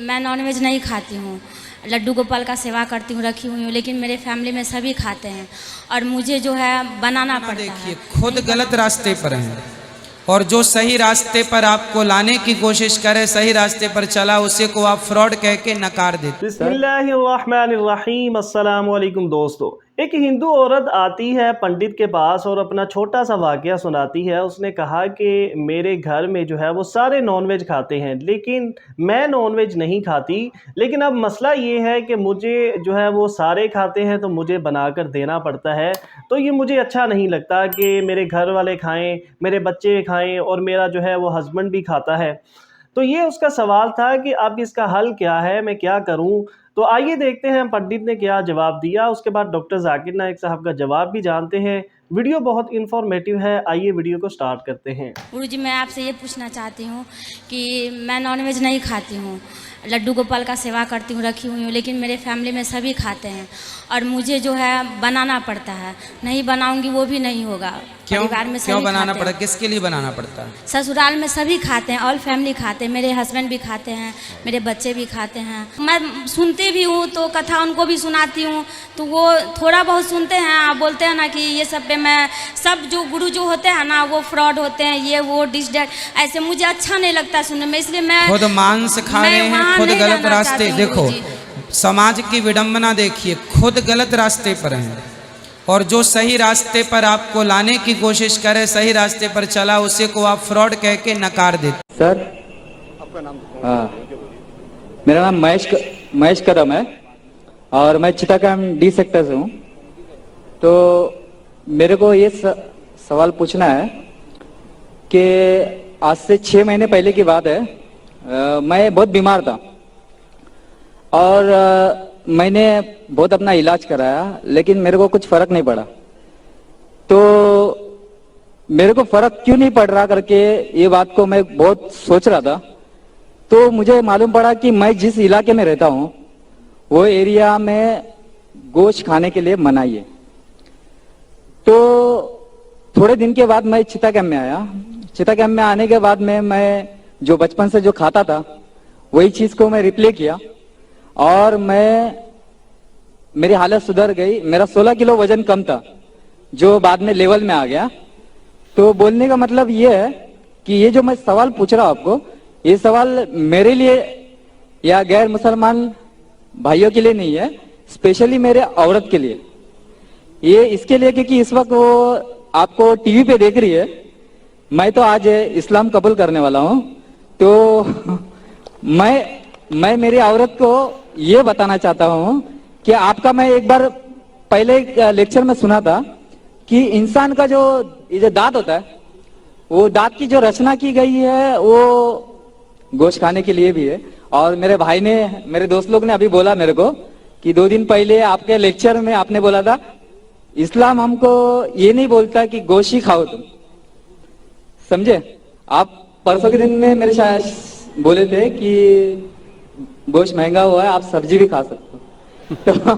मैं नॉनवेज नहीं खाती हूँ, लड्डू गोपाल का सेवा करती हूँ, रखी हुई हूँ, लेकिन मेरे फैमिली में सभी खाते हैं और मुझे जो है बनाना पड़ता है। देखिए खुद गलत रास्ते पर हैं और जो सही रास्ते पर आपको लाने की कोशिश करे, सही रास्ते पर चला, उसे को आप फ्रॉड कह के नकार देते। बिस्मिल्लाहिर्रहमानिर्रहीम। अस्सलाम वालेकुम दोस्तों, एक हिंदू औरत आती है पंडित के पास और अपना छोटा सा वाकया सुनाती है। उसने कहा कि मेरे घर में जो है वो सारे नॉनवेज खाते हैं, लेकिन मैं नॉनवेज नहीं खाती। लेकिन अब मसला ये है कि मुझे जो है वो सारे खाते हैं तो मुझे बनाकर देना पड़ता है। तो ये मुझे अच्छा नहीं लगता कि मेरे घर वाले खाएं, मेरे बच्चे खाएं और मेरा जो है वो हस्बैंड भी खाता है। तो ये उसका सवाल था कि अब इसका हल क्या है, मैं क्या करूं। तो आइए देखते हैं पंडित ने क्या जवाब दिया। उसके बाद डॉक्टर जाकिर नाइक साहब का जवाब भी जानते हैं। वीडियो बहुत इंफॉर्मेटिव है, आइए वीडियो को स्टार्ट करते हैं। गुरुजी, मैं आपसे ये पूछना चाहती हूँ कि मैं नॉनवेज नहीं खाती हूँ, लड्डू गोपाल का सेवा करती हूँ, रखी हुई हूँ, लेकिन मेरे फैमिली में सभी खाते हैं और मुझे जो है बनाना पड़ता है। नहीं बनाऊंगी वो भी नहीं होगा। क्यों परिवार में क्यों सभी बनाना खाते पड़ा? हैं। किसके लिए बनाना पड़ता है? ससुराल में सभी खाते हैं, ऑल फैमिली खाते हैं, मेरे हस्बैंड भी खाते हैं, मेरे बच्चे भी खाते हैं। मैं सुनती भी हूँ तो कथा उनको भी सुनाती हूँ, तो वो थोड़ा बहुत सुनते हैं, बोलते हैं ना कि ये सब पे मैं सब जो गुरु जो होते हैं ना वो फ्रॉड होते हैं, ये वो डिस डैट, ऐसे मुझे अच्छा नहीं लगता सुनने में, इसलिए मैं खुद मांस खा रहे हैं, खुद गलत रास्ते। देखो समाज की विडंबना देखिए, खुद गलत रास्ते पर हैं और जो सही रास्ते पर आपको लाने की कोशिश करे, सही रास्ते पर चला, उसे को आप फ्रॉड कह के नकार देते। सर आपका नाम? हाँ, मेरा नाम महेश कदम है और मैं चिटागांव डी सेक्टर से हूँ। तो मेरे को ये सवाल पूछना है कि आज से 6 महीने पहले की बात है, मैं बहुत बीमार था और मैंने बहुत अपना इलाज कराया, लेकिन मेरे को कुछ फर्क नहीं पड़ा। तो मेरे को फर्क क्यों नहीं पड़ रहा करके ये बात को मैं बहुत सोच रहा था। तो मुझे मालूम पड़ा कि मैं जिस इलाके में रहता हूँ वो एरिया में गोश्त खाने के लिए मनाही है। तो थोड़े दिन के बाद मैं चिटागांव में आया। चिटागांव में आने के बाद में मैं जो बचपन से जो खाता था वही चीज को मैं रिप्ले किया और मेरी हालत सुधर गई। मेरा 16 किलो वजन कम था जो बाद में लेवल में आ गया। तो बोलने का मतलब ये है कि ये जो मैं सवाल पूछ रहा हूं आपको, ये सवाल मेरे लिए या गैर मुसलमान भाइयों के लिए नहीं है, स्पेशली मेरे औरत के लिए। ये इसके लिए क्योंकि इस वक्त वो आपको टीवी पे देख रही है। मैं तो आज इस्लाम कबूल करने वाला हूं। तो मैं मेरी औरत को ये बताना चाहता हूं कि आपका मैं एक बार पहले लेक्चर में सुना था कि इंसान का जो ये जो दांत होता है, वो दांत की जो रचना की गई है वो गोश्त खाने के लिए भी है। और मेरे भाई ने, मेरे दोस्त लोग ने अभी बोला मेरे को कि 2 दिन पहले आपके लेक्चर में आपने बोला था इस्लाम हमको ये नहीं बोलता कि गोश्त ही खाओ तुम, समझे? आप परसों के दिन में मेरे शायद बोले थे कि गोश्त महंगा हुआ है, आप सब्जी भी खा सकते हो।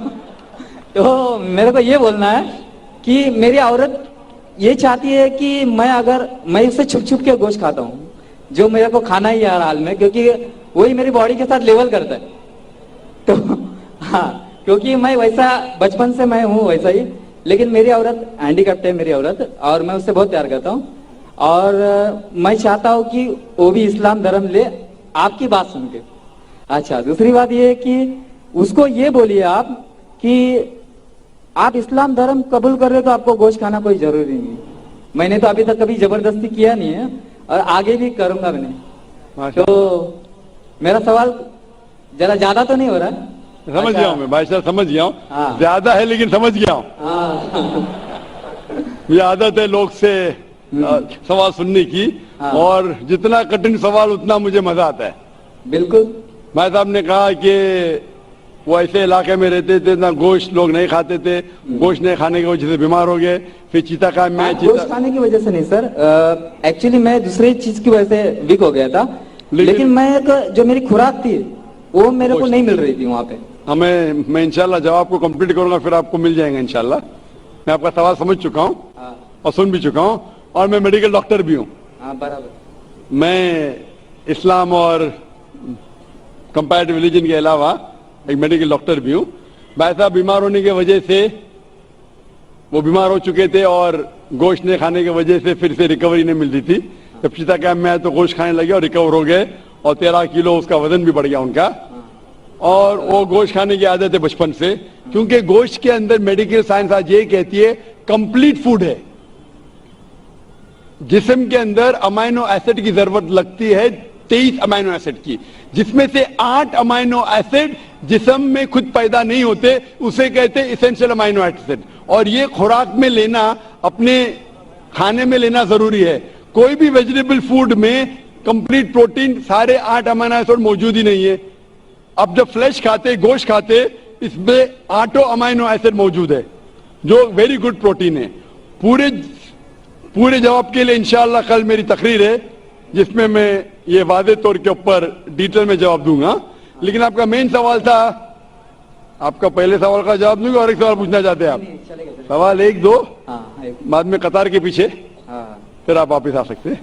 तो मेरे को ये बोलना है कि मेरी औरत ये चाहती है कि मैं उससे छुप छुप के गोश्त खाता हूँ, जो मेरे को खाना ही है हर हाल में, क्योंकि वही मेरी बॉडी के साथ लेवल करता है। तो हाँ, क्योंकि मैं वैसा बचपन से मैं हूँ वैसा ही, लेकिन मेरी औरत हैंडीकैप्ट है मेरी औरत, और मैं उससे बहुत प्यार करता हूँ और मैं चाहता हूँ कि वो भी इस्लाम धर्म ले, आपकी बात सुन के। अच्छा, दूसरी बात ये है कि उसको ये बोलिए आप कि आप इस्लाम धर्म कबूल कर रहे हो तो आपको गोश्त खाना कोई जरूरी नहीं। मैंने तो अभी तक कभी जबरदस्ती किया नहीं है और आगे भी करूंगा भी नहीं। तो मेरा सवाल जरा ज्यादा तो नहीं हो रहा? समझ गया हूँ मैं भाई साहब, समझ गया हूँ। हाँ। ज्यादा है लेकिन समझ गया हूँ। ये आदत है लोग से सवाल सुनने की। हाँ। और जितना कठिन सवाल उतना मुझे मजा आता है। बिल्कुल। भाई साहब ने कहा कि वो ऐसे इलाके में रहते थे ना गोश्त लोग नहीं खाते थे, गोश्त नहीं खाने की वजह से बीमार हो गए। फिर चिटागांव में गोश्त खाने की वजह से नहीं सर, एक्चुअली मैं दूसरी चीज की वजह से वीक हो गया था, लेकिन मैं जो मेरी खुराक थी वो मेरे को नहीं मिल रही थी वहाँ पे। मैं इंशाल्लाह जवाब को कंप्लीट करूंगा, फिर आपको मिल जाएगा इंशाल्लाह। मैं आपका सवाल समझ चुका हूँ और सुन भी चुका हूँ और मैं मेडिकल डॉक्टर भी हूँ। बराबर। मैं इस्लाम और कंपैरेटिव रिलीजन के अलावा एक मेडिकल डॉक्टर भी हूं। भाई साहब बीमार होने की वजह से वो बीमार हो चुके थे और गोश्त नहीं खाने की वजह से फिर से रिकवरी नहीं मिल रही थी। जब चिता कैंप में आए तो गोश्त खाने लगे और रिकवर हो गए और 13 किलो उसका वजन भी बढ़ गया उनका। और वो गोश्त खाने की आदत है बचपन से, क्योंकि गोश्त के अंदर मेडिकल साइंस आज ये कहती है कंप्लीट फूड है। जिस्म के अंदर अमाइनो एसिड की जरूरत लगती है 23 अमाइनो एसिड की, जिसमें से 8 अमाइनो एसिड जिस्म में खुद पैदा नहीं होते, उसे कहते हैं इसेंशियल अमाइनो एसिड। और ये खुराक में लेना, अपने खाने में लेना जरूरी है। कोई भी वेजिटेबल फूड में कंप्लीट प्रोटीन सारे 8 अमाइनो एसिड मौजूद ही नहीं है। अब जब फ्लैश खाते, गोश्त खाते, इसमें 8 अमाइनो एसिड मौजूद है जो वेरी गुड प्रोटीन है। पूरे जवाब के लिए इंशाअल्लाह कल मेरी तकरीर है जिसमें मैं ये वादे तौर के ऊपर डिटेल में जवाब दूंगा। लेकिन आपका मेन सवाल था, आपका पहले सवाल का जवाब दूंगा और एक सवाल पूछना चाहते हैं आप? सवाल 1 2 बाद में कतार के पीछे, फिर आप वापिस आ सकते हैं।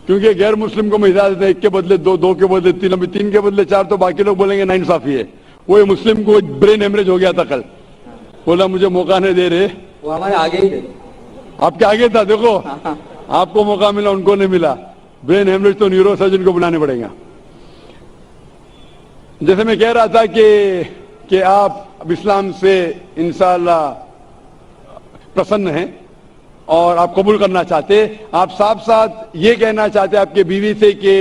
क्योंकि गैर मुस्लिम को मैं इजाजत है 1 के बदले 2, 2 के बदले 3, अभी 3 के बदले 4, तो बाकी लोग बोलेंगे नाइंसाफी है। वो मुस्लिम को ब्रेन हेमरेज हो गया था कल, बोला मुझे मौका नहीं दे रहे। वो हमारे आगे ही थे, आपके आगे था, देखो आपको मौका मिला, उनको नहीं मिला। ब्रेन हेमरेज तो न्यूरो सर्जन को बुलाने पड़ेगा। जैसे मैं कह रहा था कि आप अब इस्लाम से इंशाअल्लाह प्रसन्न हैं और आप कबूल करना चाहते, आप साथ साथ ये कहना चाहते आपके बीवी से कि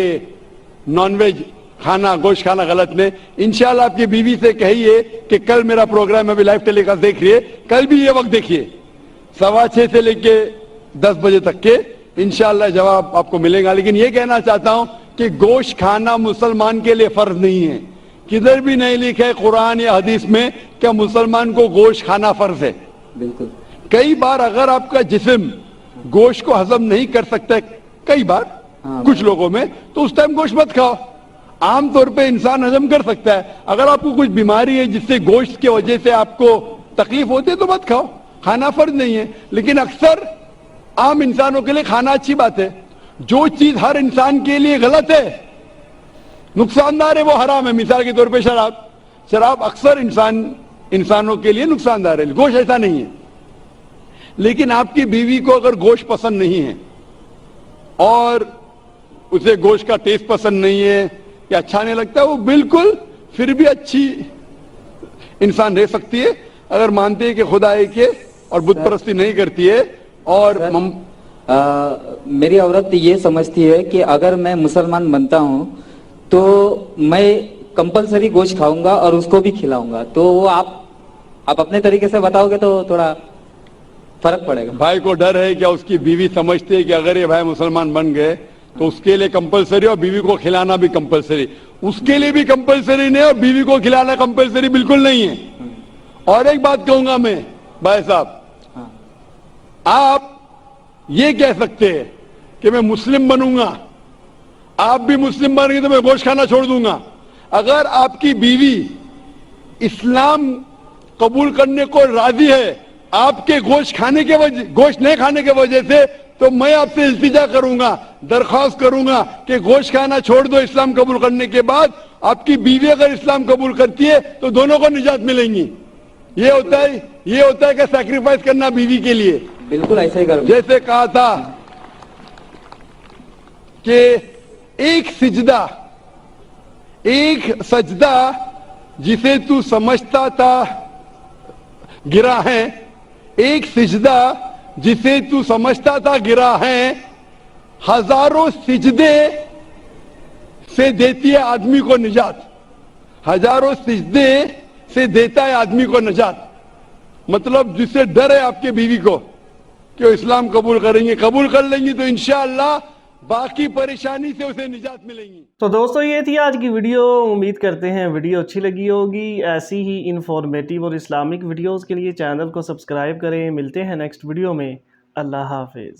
नॉनवेज खाना, गोश्त खाना गलत नहीं। इंशाअल्लाह आपकी बीवी से कहिए कि कल मेरा प्रोग्राम अभी लाइव टेलीकास्ट देख रही है, कल भी ये वक्त देखिए 6:15 से लेके 10 बजे तक के, इंशाअल्लाह जवाब आपको मिलेगा। लेकिन ये कहना चाहता हूं कि गोश्त खाना मुसलमान के लिए फर्ज नहीं है। किधर भी नहीं लिखा है कुरान या हदीस में क्या मुसलमान को गोश्त खाना फर्ज है। बिल्कुल। कई बार अगर आपका जिस्म गोश्त को हजम नहीं कर सकता, कई बार कुछ लोगों में, तो उस टाइम गोश्त मत खाओ। आमतौर पे इंसान हजम कर सकता है। अगर आपको कुछ बीमारी है जिससे गोश्त की वजह से आपको तकलीफ होती है तो मत खाओ, खाना फर्ज नहीं है। लेकिन अक्सर आम इंसानों के लिए खाना अच्छी बात है। जो चीज हर इंसान के लिए गलत है, नुकसानदार है, वो हराम है। मिसाल के तौर पे शराब अक्सर इंसानों के लिए नुकसानदार है, गोश्त ऐसा नहीं है। लेकिन आपकी बीवी को अगर गोश्त पसंद नहीं है और उसे गोश्त का टेस्ट पसंद नहीं है या अच्छा नहीं लगता, वो बिल्कुल फिर भी अच्छी इंसान रह सकती है अगर मानती है कि खुदा एक है और बुत परस्ती नहीं करती है। और मेरी औरत ये समझती है कि अगर मैं मुसलमान बनता हूं तो मैं कंपलसरी गोश्त खाऊंगा और उसको भी खिलाऊंगा। तो वो आप अपने तरीके से बताओगे तो थोड़ा फर्क पड़ेगा। भाई को डर है क्या? उसकी बीवी समझती है कि अगर ये भाई मुसलमान बन गए तो उसके लिए कंपलसरी और बीवी को खिलाना भी कंपलसरी। उसके लिए भी कंपलसरी नहीं और बीवी को खिलाना कंपलसरी बिल्कुल नहीं है। और एक बात कहूंगा मैं भाई साहब, आप ये कह सकते हैं कि मैं मुस्लिम बनूंगा, आप भी मुस्लिम बनेंगे तो मैं गोश्त खाना छोड़ दूंगा। अगर आपकी बीवी इस्लाम कबूल करने को राजी है आपके गोश्त नहीं खाने के वजह से, तो मैं आपसे इल्तिजा करूंगा, दरख्वास्त करूंगा कि गोश्त खाना छोड़ दो इस्लाम कबूल करने के बाद। आपकी बीवी अगर इस्लाम कबूल करती है तो दोनों को निजात मिलेंगी। ये होता है कि सैक्रिफाइस करना बीवी के लिए। बिल्कुल ऐसा ही करूंगा। जैसे कहा था कि एक सजदा जिसे तू समझता था गिरा है, एक सिजदा जिसे तू समझता था गिरा है, हजारों सिजदे से देती है आदमी को निजात। हजारों सिजदे से देता है आदमी को निजात। मतलब जिससे डर है आपके बीवी को कि इस्लाम कबूल कर लेंगी तो इंशाअल्लाह बाकी परेशानी से उसे निजात मिलेंगी। तो दोस्तों ये थी आज की वीडियो। उम्मीद करते हैं वीडियो अच्छी लगी होगी। ऐसी ही इंफॉर्मेटिव और इस्लामिक वीडियोस के लिए चैनल को सब्सक्राइब करें। मिलते हैं नेक्स्ट वीडियो में। अल्लाह हाफिज।